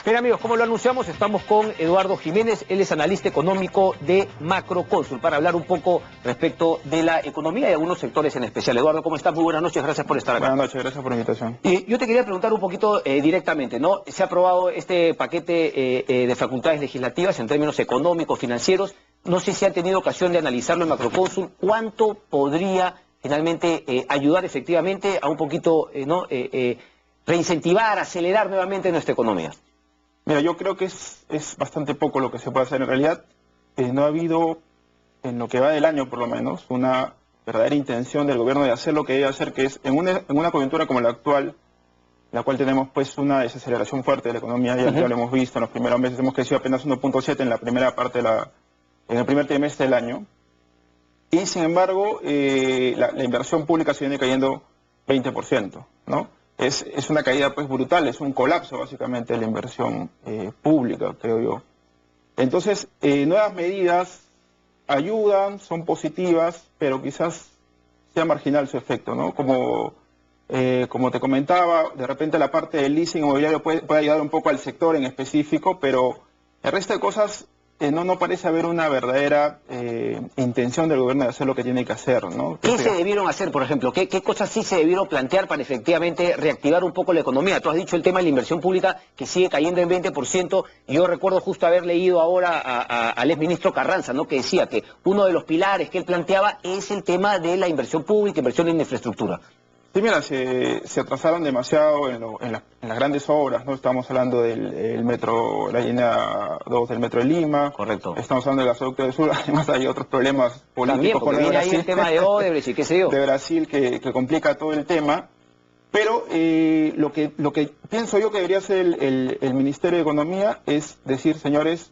Bien amigos, como lo anunciamos, estamos con Eduardo Jiménez, él es analista económico de Macrocónsul, para hablar un poco respecto de la economía y algunos sectores en especial. Eduardo, ¿cómo estás? Muy buenas noches, gracias por estar acá. Buenas noches, gracias por la invitación. Y yo te quería preguntar un poquito directamente, ¿no? Se ha aprobado este paquete de facultades legislativas en términos económicos, financieros. No sé si han tenido ocasión de analizarlo en Macrocónsul. ¿Cuánto podría finalmente ayudar efectivamente a un poquito, reincentivar, acelerar nuevamente nuestra economía? Mira, yo creo que es bastante poco lo que se puede hacer. En realidad, no ha habido, en lo que va del año por lo menos, una verdadera intención del gobierno de hacer lo que debe hacer, que es en una coyuntura como la actual, en la cual tenemos pues una desaceleración fuerte de la economía, ya lo hemos visto en los primeros meses, hemos crecido apenas 1.7 en la primera parte en el primer trimestre del año, y sin embargo la inversión pública se viene cayendo 20%, ¿no? Es una caída pues brutal, es un colapso básicamente de la inversión pública, creo yo. Entonces, nuevas medidas ayudan, son positivas, pero quizás sea marginal su efecto, ¿no? Como te comentaba, de repente la parte del leasing inmobiliario puede ayudar un poco al sector en específico, pero el resto de cosas no parece haber una verdadera intención del gobierno de hacer lo que tiene que hacer, ¿no? ¿Qué se debieron hacer, por ejemplo? ¿Qué cosas sí se debieron plantear para efectivamente reactivar un poco la economía? Tú has dicho el tema de la inversión pública que sigue cayendo en 20%. Yo recuerdo justo haber leído ahora al exministro Carranza, ¿no? Que decía que uno de los pilares que él planteaba es el tema de la inversión pública, inversión en infraestructura. Sí, mira, se atrasaron demasiado en las grandes obras, ¿no? Estamos hablando del metro, la línea 2 del metro de Lima. Correcto. Estamos hablando del gasoducto del sur, además hay otros problemas políticos con Brasil. Ahí el tema de Odebrecht y qué sé yo. De Brasil que complica todo el tema. Pero lo que pienso yo que debería hacer el Ministerio de Economía es decir, señores,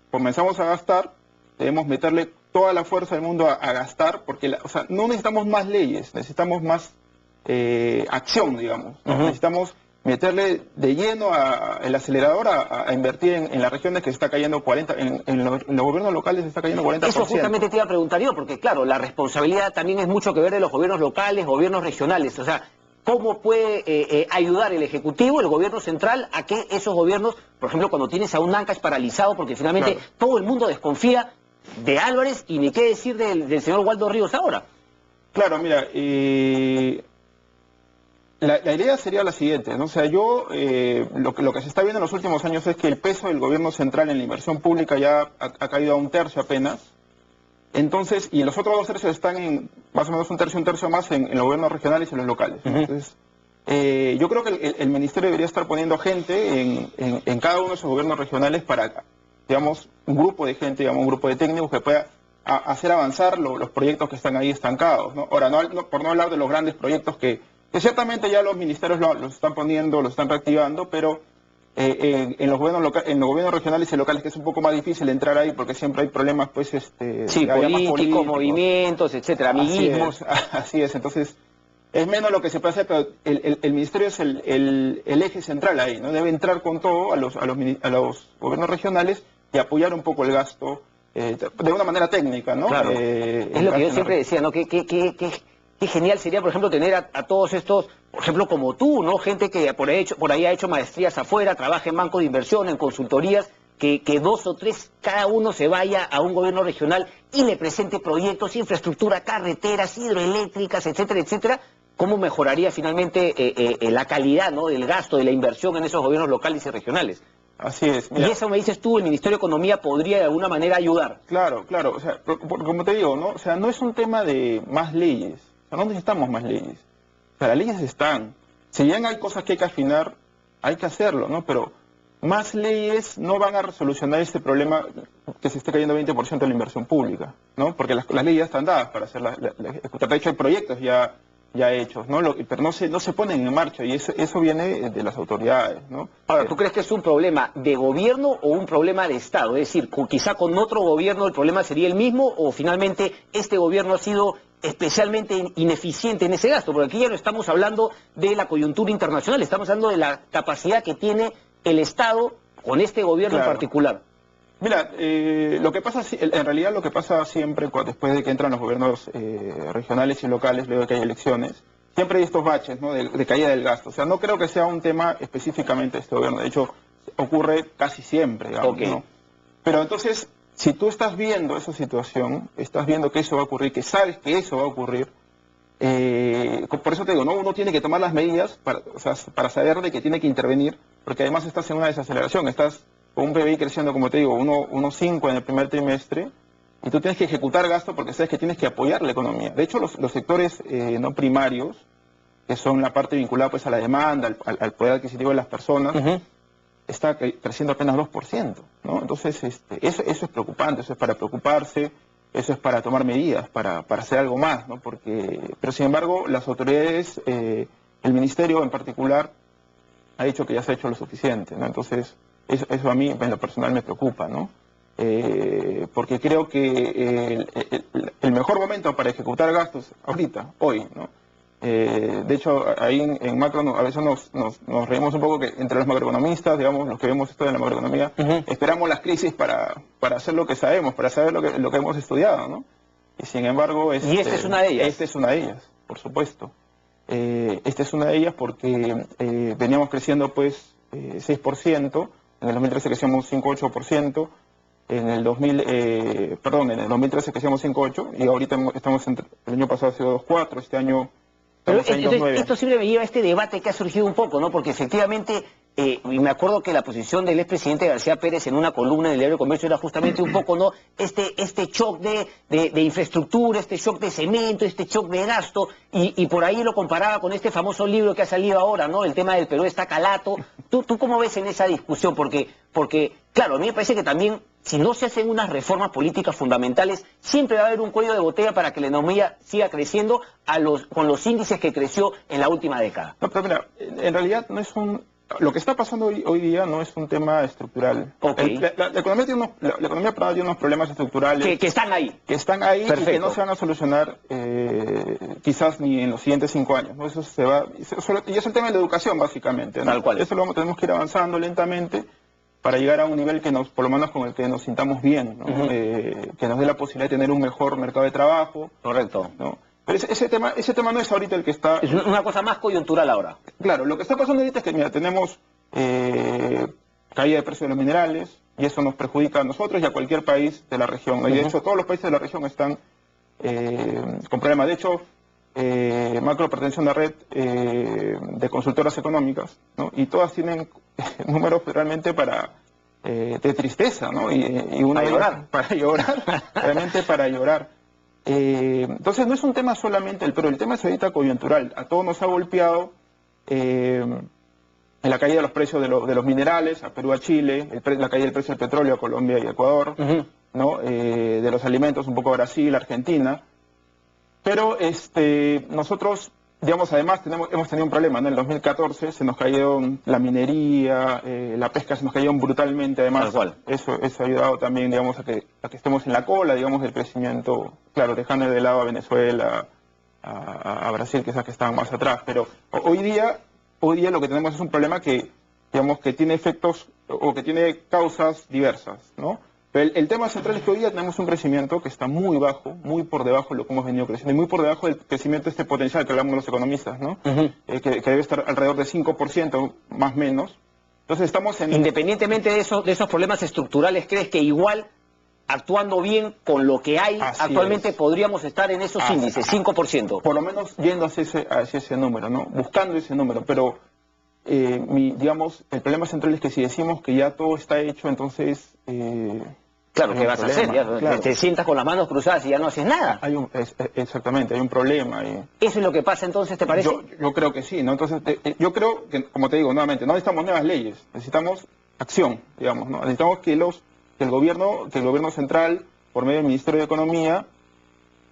comenzamos a gastar, debemos meterle toda la fuerza del mundo a gastar, porque no necesitamos más leyes, necesitamos más acción, digamos, ¿no? Necesitamos meterle de lleno el acelerador a invertir en las regiones que se está cayendo 40%, en los gobiernos locales se está cayendo 40%. Eso justamente te iba a preguntar yo, porque claro, la responsabilidad también es mucho que ver de los gobiernos locales, gobiernos regionales, o sea, ¿cómo puede ayudar el Ejecutivo, el gobierno central, a que esos gobiernos, por ejemplo, cuando tienes a un Ancash paralizado, porque finalmente todo el mundo desconfía de Álvarez y ni qué decir del señor Waldo Ríos ahora? Claro, mira, la idea sería la siguiente, ¿no? O sea, lo que se está viendo en los últimos años es que el peso del gobierno central en la inversión pública ya ha caído a 1/3 apenas. Entonces, y los otros 2/3 están en más o menos un tercio más en los gobiernos regionales y en los locales. Entonces, yo creo que el ministerio debería estar poniendo gente en cada uno de esos gobiernos regionales para, digamos, un grupo de gente, digamos, un grupo de técnicos que pueda hacer avanzar los proyectos que están ahí estancados, ¿no? Ahora, por no hablar de los grandes proyectos que ciertamente ya los ministerios los están poniendo, los están reactivando, pero en los gobiernos regionales y locales, que es un poco más difícil entrar ahí porque siempre hay problemas, pues, sí, políticos, movimientos, etcétera, amiguismos. Así es, entonces, es menos lo que se puede hacer, pero el ministerio es el eje central ahí, ¿no? Debe entrar con todo a los gobiernos regionales y apoyar un poco el gasto de una manera técnica, ¿no? Claro. Es lo que yo siempre decía, ¿no? Qué genial sería, por ejemplo, tener a todos estos, por ejemplo, como tú, ¿no? Gente que por ahí ha hecho maestrías afuera, trabaja en bancos de inversión, en consultorías, que 2 o 3, cada uno se vaya a un gobierno regional y le presente proyectos, infraestructura, carreteras, hidroeléctricas, etcétera, etcétera. ¿Cómo mejoraría finalmente la calidad, ¿no? Del gasto, de la inversión en esos gobiernos locales y regionales? Así es. Mira. Y eso me dices tú, el Ministerio de Economía podría de alguna manera ayudar. Claro, o sea, como te digo, ¿no? O sea, no es un tema de más leyes. O sea, no necesitamos más leyes. O sea, las leyes están. Si bien hay cosas que hay que afinar, hay que hacerlo, ¿no? Pero más leyes no van a solucionar este problema que se esté cayendo 20% de la inversión pública, ¿no? Porque las leyes ya están dadas para hacerlas. De hecho, hay proyectos ya hechos, ¿no? Pero no se ponen en marcha y eso viene de las autoridades, ¿no? Ahora, ¿tú crees que es un problema de gobierno o un problema de Estado? Es decir, quizá con otro gobierno el problema sería el mismo o finalmente este gobierno ha sido especialmente ineficiente en ese gasto, porque aquí ya no estamos hablando de la coyuntura internacional, estamos hablando de la capacidad que tiene el Estado con este gobierno en particular. Mira, lo que pasa, en realidad lo que pasa siempre después de que entran los gobiernos regionales y locales, luego de que hay elecciones, siempre hay estos baches, ¿no? de caída del gasto. O sea, no creo que sea un tema específicamente de este gobierno. De hecho, ocurre casi siempre, digamos, ¿no? Pero entonces, si tú estás viendo esa situación, estás viendo que eso va a ocurrir, que sabes que eso va a ocurrir, por eso te digo, ¿no? Uno tiene que tomar las medidas para saber de que tiene que intervenir, porque además estás en una desaceleración, estás con un PBI creciendo, como te digo, 1,5 en el primer trimestre, y tú tienes que ejecutar gasto porque sabes que tienes que apoyar la economía. De hecho, los sectores no primarios, que son la parte vinculada pues a la demanda, al poder adquisitivo de las personas, está creciendo apenas 2%, ¿no? Entonces, eso es preocupante, eso es para preocuparse, eso es para tomar medidas, para hacer algo más, ¿no? Pero sin embargo, las autoridades, el ministerio en particular, ha dicho que ya se ha hecho lo suficiente, ¿no? Entonces, eso a mí en lo personal me preocupa, ¿no? Porque creo que el mejor momento para ejecutar gastos ahorita, hoy, ¿no? De hecho, ahí en macro a veces nos reímos un poco que entre los macroeconomistas, digamos, los que vemos esto de la macroeconomía, esperamos las crisis para hacer lo que sabemos, para saber lo que hemos estudiado, ¿no? Y sin embargo... ¿Y esta es una de ellas? Esta es una de ellas, por supuesto. Esta es una de ellas porque veníamos creciendo pues 6%, en el 2013 crecíamos 5,8%, en el 2013 crecíamos 5,8% y ahorita estamos el año pasado ha sido 2,4%, este año... Pero esto siempre me lleva a este debate que ha surgido un poco, ¿no? Porque efectivamente, y me acuerdo que la posición del expresidente García Pérez en una columna del Diario de Comercio era justamente un poco, ¿no? Este shock de infraestructura, este shock de cemento, este shock de gasto, y por ahí lo comparaba con este famoso libro que ha salido ahora, ¿no? El tema del Perú está calato. ¿Tú cómo ves en esa discusión? Porque, claro, a mí me parece que también, si no se hacen unas reformas políticas fundamentales, siempre va a haber un cuello de botella para que la economía siga creciendo con los índices que creció en la última década. No, pero mira, en realidad no es lo que está pasando hoy día no es un tema estructural. La economía peruana tiene unos problemas estructurales. Que están ahí. Que están ahí. Perfecto. Y que no se van a solucionar quizás ni en los siguientes 5 años, ¿no? Eso se va. Y es el tema de la educación, básicamente, ¿no? Tal cual. Eso tenemos que ir avanzando lentamente para llegar a un nivel que por lo menos con el que nos sintamos bien, ¿no? Que nos dé la posibilidad de tener un mejor mercado de trabajo. Correcto. ¿No? Pero ese tema no es ahorita el que está... Es una cosa más coyuntural ahora. Claro, lo que está pasando ahorita es que, mira, tenemos caída de precios de los minerales, y eso nos perjudica a nosotros y a cualquier país de la región. Y de hecho, todos los países de la región están con problemas. De hecho, Macro pertenece a una red de consultoras económicas, ¿no? Y todas tienen números realmente de tristeza, ¿no? Y uno para llorar, realmente para llorar. Entonces no es un tema solamente pero el tema es ahorita coyuntural. A todos nos ha golpeado en la caída de los precios de los minerales, a Perú, a Chile, la caída del precio del petróleo a Colombia y Ecuador, ¿no? De los alimentos un poco a Brasil, Argentina. Pero nosotros, digamos, además hemos tenido un problema, ¿no? En el 2014 se nos cayó la minería, la pesca se nos cayó brutalmente, además. Eso ha ayudado también, digamos, a que estemos en la cola, digamos, del crecimiento, claro, dejando de lado a Venezuela, a Brasil, que estaban más atrás. Pero hoy día lo que tenemos es un problema que, digamos, que tiene efectos o que tiene causas diversas, ¿no? Pero el tema central es que hoy día tenemos un crecimiento que está muy bajo, muy por debajo de lo que hemos venido creciendo, y muy por debajo del crecimiento potencial que hablamos los economistas, ¿no? Que debe estar alrededor de 5%, más o menos. Entonces estamos en... Independientemente de esos problemas estructurales, ¿crees que igual, actuando bien con lo que hay actualmente, podríamos estar en esos índices, 5%? Por lo menos yendo hacia ese número, ¿no? Buscando ese número, pero... digamos, el problema central es que si decimos que ya todo está hecho, entonces... claro, ¿qué vas a hacer? Claro. Te sientas con las manos cruzadas y ya no haces nada. Exactamente, hay un problema. ¿Eso es lo que pasa entonces, te parece? Yo creo que sí, ¿no? Entonces, yo creo que, como te digo nuevamente, no necesitamos nuevas leyes, necesitamos acción, digamos, ¿no? Necesitamos que el gobierno central, por medio del Ministerio de Economía,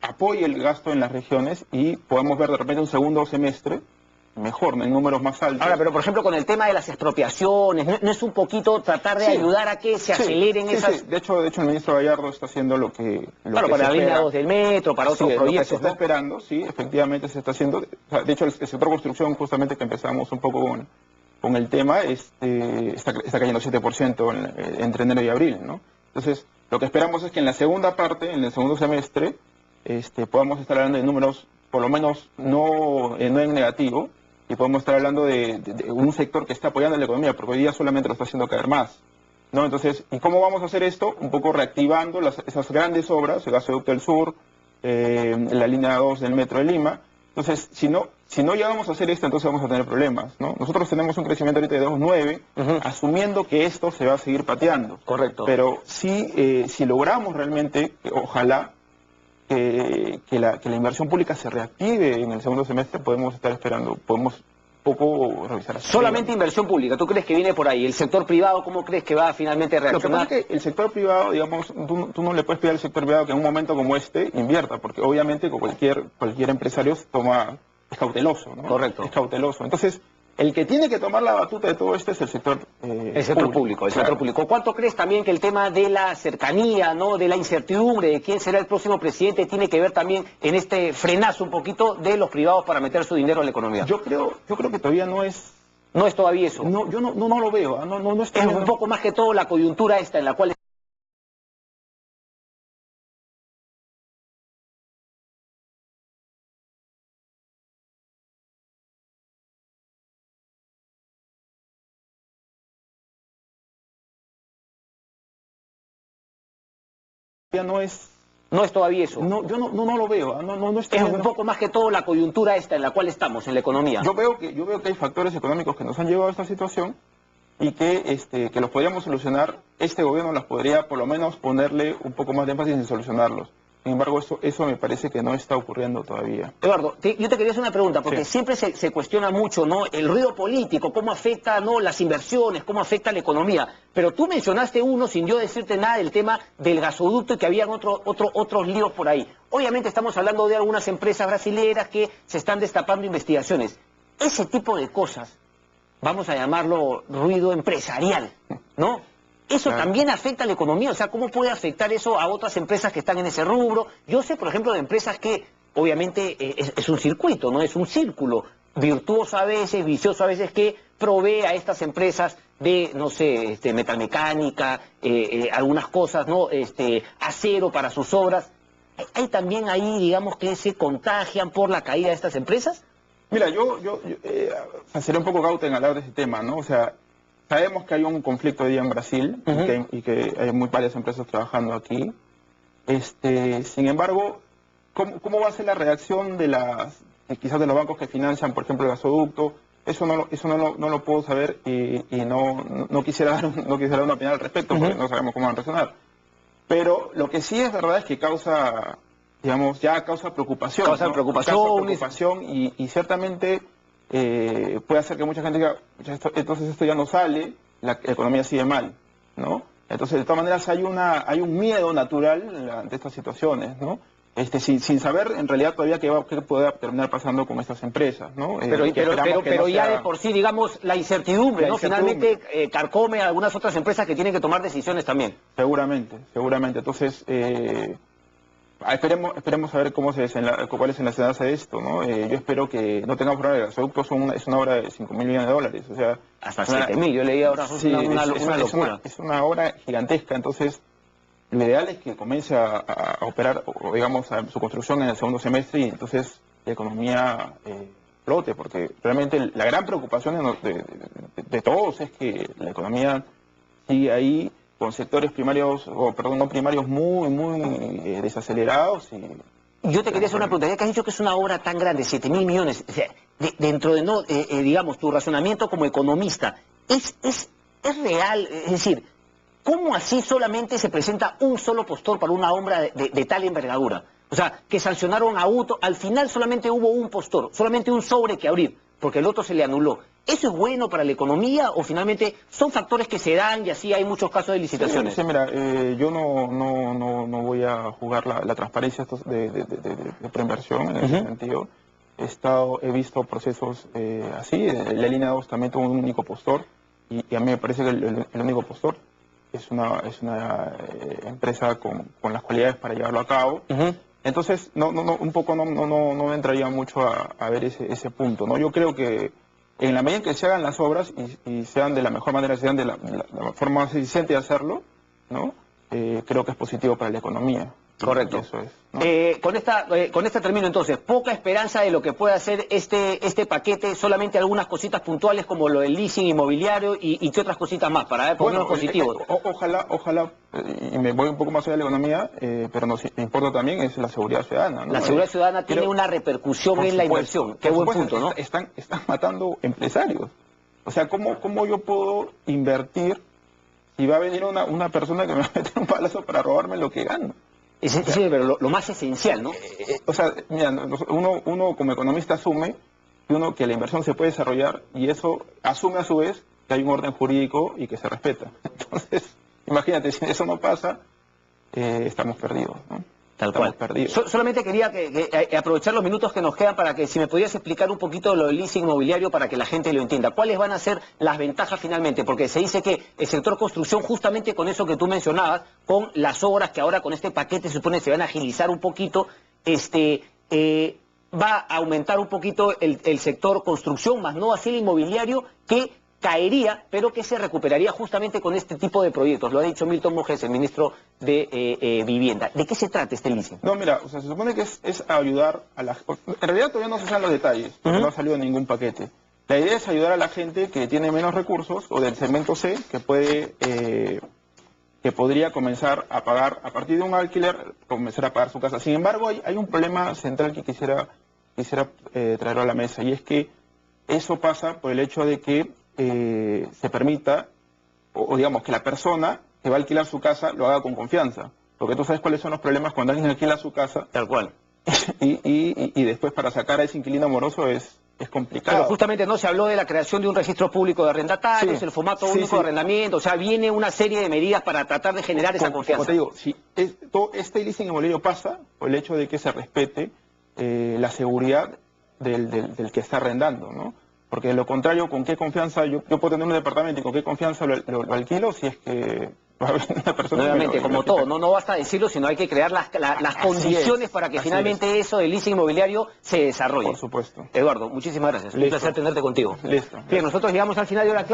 apoye el gasto en las regiones y podamos ver de repente un segundo semestre mejor, en números más altos. Ahora, pero por ejemplo con el tema de las expropiaciones, ¿no es un poquito tratar de ayudar a que se aceleren esas...? Sí. De hecho el ministro Gallardo está haciendo lo que para la línea 2 del metro, para otros proyectos, lo que se está esperando, sí, efectivamente se está haciendo. De hecho el sector construcción, justamente que empezamos un poco con el tema, está cayendo 7% entre enero y abril, ¿no? Entonces, lo que esperamos es que en la segunda parte, en el segundo semestre, podamos estar hablando de números, por lo menos no en negativo, y podemos estar hablando de un sector que está apoyando la economía, porque hoy día solamente lo está haciendo caer más, ¿no? Entonces, ¿y cómo vamos a hacer esto? Un poco reactivando esas grandes obras, el Gasoducto del Sur, la línea 2 del Metro de Lima. Entonces, si no llegamos a hacer esto, entonces vamos a tener problemas, ¿no? Nosotros tenemos un crecimiento ahorita de 2,9, asumiendo que esto se va a seguir pateando. Correcto. Pero sí, si logramos realmente, ojalá, que la inversión pública se reactive en el segundo semestre, podemos estar esperando, podemos poco revisar. Solamente inversión pública, ¿tú crees que viene por ahí? ¿El sector privado cómo crees que va finalmente a reaccionar? Lo que pasa es que el sector privado, digamos, tú no le puedes pedir al sector privado que en un momento como este invierta, porque obviamente cualquier empresario es cauteloso, ¿no? Correcto. Es cauteloso. Entonces, el que tiene que tomar la batuta de todo esto es el sector público. Sector público. ¿Cuánto crees también que el tema de la cercanía, ¿no? De la incertidumbre de quién será el próximo presidente tiene que ver también en este frenazo un poquito de los privados para meter su dinero en la economía? Yo creo que todavía no es... No es todavía eso. No, yo no lo veo. No es un poco más que todo la coyuntura esta en la cual... No es todavía eso. Yo no lo veo. Es un poco más que todo la coyuntura esta en la cual estamos, en la economía. Yo veo que hay factores económicos que nos han llevado a esta situación y que los podríamos solucionar. Este gobierno las podría por lo menos ponerle un poco más de énfasis en solucionarlos. Sin embargo, eso me parece que no está ocurriendo todavía. Eduardo, yo te quería hacer una pregunta, porque sí, siempre se cuestiona mucho, ¿no? El ruido político, cómo afecta, ¿no? Las inversiones, cómo afecta la economía. Pero tú mencionaste uno, sin yo decirte nada, del tema del gasoducto y que habían otros líos por ahí. Obviamente estamos hablando de algunas empresas brasileras que se están destapando investigaciones. Ese tipo de cosas, vamos a llamarlo ruido empresarial, ¿no? Eso claro, también afecta a la economía, o sea, ¿cómo puede afectar eso a otras empresas que están en ese rubro? Yo sé, por ejemplo, de empresas que obviamente es un circuito, no es un círculo, virtuoso a veces, vicioso a veces, que provee a estas empresas de, no sé, metalmecánica, algunas cosas, ¿no? Acero para sus obras. ¿Hay también ahí, digamos, que se contagian por la caída de estas empresas? Mira, yo seré un poco cauto en hablar de ese tema, ¿no? O sea, sabemos que hay un conflicto hoy día en Brasil y que hay varias empresas trabajando aquí. Sin embargo, ¿cómo va a ser la reacción quizás de los bancos que financian, por ejemplo, el gasoducto? Eso no lo puedo saber y no quisiera dar una opinión al respecto porque no sabemos cómo van a reaccionar. Pero lo que sí es verdad es que causa preocupación. Causa preocupación y ciertamente puede hacer que mucha gente diga, entonces esto ya no sale, la economía sigue mal, ¿no? Entonces, de todas maneras, hay un miedo natural ante estas situaciones, ¿no? Sin saber en realidad todavía qué puede terminar pasando con estas empresas, ¿no? Pero ya de por sí, digamos, la incertidumbre, ¿no? Finalmente carcome a algunas otras empresas que tienen que tomar decisiones también. Seguramente. Entonces, esperemos saber cuál es el desenlace de esto, ¿no? Yo espero que no tengamos problemas. El gasoducto es una obra de $5.000 millones, o sea... Hasta 7.000, yo leí ahora, sí, una locura. Es una obra gigantesca, entonces lo ideal es que comience a operar, o digamos, a su construcción en el segundo semestre y entonces la economía flote, porque realmente la gran preocupación de todos es que la economía sigue ahí con sectores primarios, no primarios muy desacelerados. Yo te quería hacer una pregunta, ya que has dicho que es una obra tan grande, 7.000 millones, o sea, dentro de, digamos, tu razonamiento como economista, ¿es real? Es decir, ¿cómo así solamente se presenta un solo postor para una obra de tal envergadura? O sea, que sancionaron a Uto, al final solamente hubo un postor, solamente un sobre que abrir, porque el otro se le anuló. ¿Eso es bueno para la economía o finalmente son factores que se dan y así hay muchos casos de licitaciones? Sí, mira, yo no voy a jugar la transparencia de preinversión en ese sentido. He visto procesos así, la línea 2 también tuvo un único postor y a mí me parece que el único postor es una empresa con las cualidades para llevarlo a cabo. Entonces, no entraría mucho a ver ese punto, ¿no? Yo creo que en la medida en que se hagan las obras y sean de la mejor manera, sean de la forma más eficiente de hacerlo, ¿no? Creo que es positivo para la economía. Correcto. Eso es, ¿no? Con esta termino entonces. Poca esperanza de lo que puede hacer este paquete, solamente algunas cositas puntuales como lo del leasing inmobiliario y qué otras cositas más, para ver por lo menos positivos. Ojalá, y me voy un poco más allá de la economía, pero nos importa también es la seguridad ciudadana, ¿no? La seguridad ciudadana tiene una repercusión en la inversión. Qué buen punto, ¿no? Están matando empresarios. O sea, ¿cómo yo puedo invertir si va a venir una persona que me va a meter un palazo para robarme lo que gano? Sí, pero lo más esencial, ¿no? O sea, mira, uno como economista asume que la inversión se puede desarrollar y eso asume a su vez que hay un orden jurídico y que se respeta. Entonces, imagínate, si eso no pasa, estamos perdidos, ¿no? Tal cual. Solamente quería aprovechar los minutos que nos quedan para que si me podías explicar un poquito lo del leasing inmobiliario para que la gente lo entienda. ¿Cuáles van a ser las ventajas finalmente? Porque se dice que el sector construcción, justamente con eso que tú mencionabas, con las obras que ahora con este paquete se supone se van a agilizar un poquito, va a aumentar un poquito el sector construcción, más no así el inmobiliario, que caería, pero que se recuperaría justamente con este tipo de proyectos. Lo ha dicho Milton Mojes, el ministro de Vivienda. ¿De qué se trata este leasing? No, mira, o sea, se supone que es ayudar a la... En realidad todavía no se saben los detalles, porque no ha salido ningún paquete. La idea es ayudar a la gente que tiene menos recursos, o del segmento C, que podría comenzar a pagar, a partir de un alquiler, comenzar a pagar su casa. Sin embargo, hay un problema central que quisiera traerlo a la mesa, y es que eso pasa por el hecho de que se permita, o digamos que la persona que va a alquilar su casa lo haga con confianza, porque tú sabes cuáles son los problemas cuando alguien alquila su casa. Tal cual. y después para sacar a ese inquilino moroso es complicado. Pero justamente no se habló de la creación de un registro público de arrendatarios, el formato único de arrendamiento, o sea, viene una serie de medidas para tratar de generar esa confianza. Como te digo, si este leasing inmobiliario pasa por el hecho de que se respete la seguridad del que está arrendando, ¿no? Porque de lo contrario, ¿con qué confianza yo puedo tener un departamento y con qué confianza lo alquilo si es que va a haber una persona... Nuevamente, como todo, no basta decirlo, sino hay que crear las condiciones para que finalmente eso del leasing inmobiliario se desarrolle. Por supuesto. Eduardo, muchísimas gracias. Listo. Un placer tenerte contigo. Listo. Bien, nosotros llegamos al final de hora clave.